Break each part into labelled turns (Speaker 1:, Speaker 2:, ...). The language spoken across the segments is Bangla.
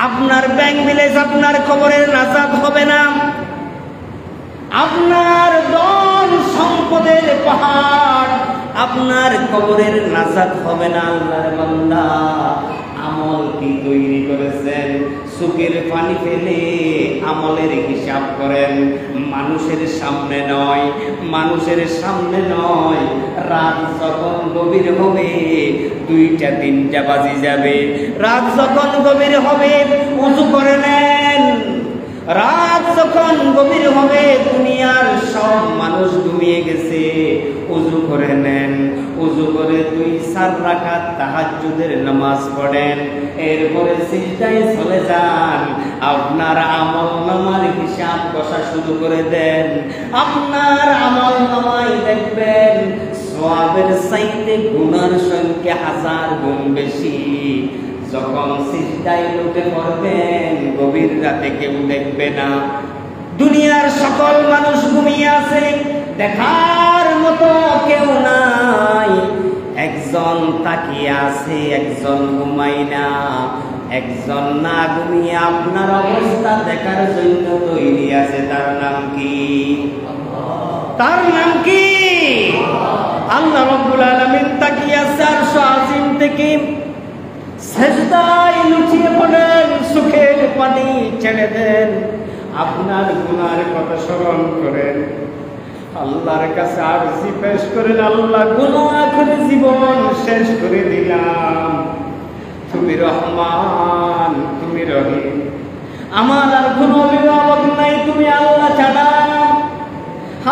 Speaker 1: আপনার ব্যাংক ব্যালেন্স আপনার কবরের নাজাত হবে না। আপনার ধন সম্পদের পাহাড় আপনার কবরের নাজাত হবে না। আল্লাহর বান্দা, আমল কি তৈরি করেছেন? চোখের পানি ফেলে আমলের হিসাব করেন। মানুষের সামনে নয়, মানুষের সামনে নয়। রাত যখন গভীর হবে, 2টা 3টা বাজে যাবে। রাত যখন গভীর হবে, ওযু করে নেন। রাত যখন গভীর হবে, দুনিয়ার সব মানুষ ঘুমিয়ে গেছে, ওযু করে নেন। ওযু করে 2-4 রাকাত তাহাজ্জুদের নামাজ পড়েন। এরপরে সিজদায় চলে যান। আপনার আমলনামার হিসাব কষা শুরু করে দেন। আপনার আমলনামায় দেখবেন সওয়াবের চাইতে গুনার সংখ্যা 1000 গুণ বেশি। যখন সিজদায় লুটে পড়বেন, গভীর রাতে কেউ দেখবে না। দুনিয়ার সকল মানুষ ঘুমিয়ে আছে, দেখার মতো কেউ নাই। একজন তাকিয়ে আছে, একজন ঘুমায় না। একজন না ঘুমিয়ে আপনার অবস্থা দেখার জন্য তৈরি আছে। তার নাম কি? তার নাম কি? আল্লাহ রাব্বুল আলামিন তাকিয়ে আছে আরশ আজিম থেকে। সেজদায় লুটিয়ে পড়েন, চোখের পানি ছেড়ে দেন। আপনার গুনার কথা স্মরণ করেন, আল্লাহর কাছে আরজি পেশ করেন। আল্লাহ, গুনাহ করে জীবন শেষ করে দিলাম। তুমি রহমান, তুমি রহিম, আমার আর কোনো অভিভাবক নাই তুমি আল্লাহ ছাড়া।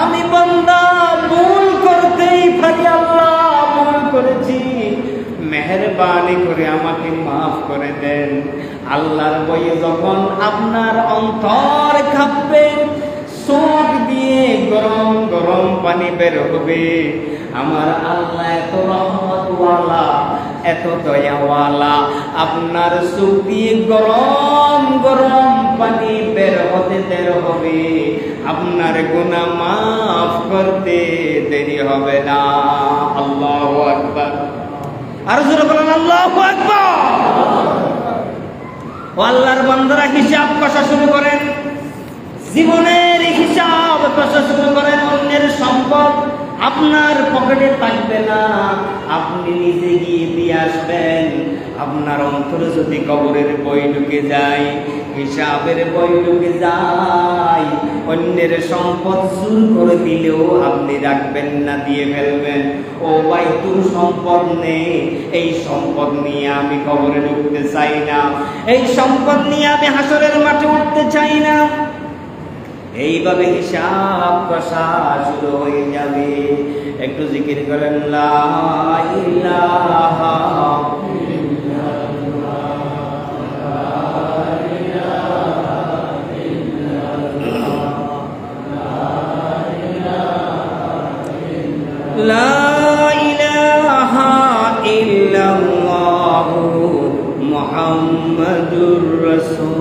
Speaker 1: আমি বান্দা ভুল করতেই পারি, আল্লাহ ভুল করেছি, মেহেরবানি করে আমাকে মাফ করে দেন। আল্লাহর বয়ে যখন আপনার অন্তর কাঁপবে, চোখ দিয়ে গরম গরম পানি বের হবে। আমার আল্লাহ এত রহমতওয়ালা, এত দয়াওয়ালা, আপনার চোখ দিয়ে গরম গরম পানি বের হতে দেরি হবে, আপনার গুনাহ মাফ করতে দেরি হবে না। আল্লাহু আকবার। আর জোরে বলেন আল্লাহু আকবার। ও আল্লাহর বান্দারা, হিসাব কষা শুরু করেন, জীবনের হিসাব কষা শুরু করেন। অন্যের সম্পদ আপনার পকেটে থাকবে না, আপনি নিজে গিয়ে দিয়ে আসবেন। আপনার অন্তরে যদি কবরের বই ঢুকে যায়, হিসাবের বই ঢুকে যায়, অন্যের সম্পদ চুর করে দিলেও আপনি রাখবেন না, দিয়ে ফেলবেন। ও ভাই, তোর সম্পদ নেই, এই সম্পদ নিয়ে আমি কবরে ঢুকতে চাই না, এই সম্পদ নিয়ে আমি হাসরের মাঠে উঠতে চাই না। এইভাবে হিসাব কষা শুরু হয়ে যাবে। একটু জিকির করেন, লা ইলাহা লা ইলাহা ইল্লাল্লাহু মুহাম্মাদুর রাসূল।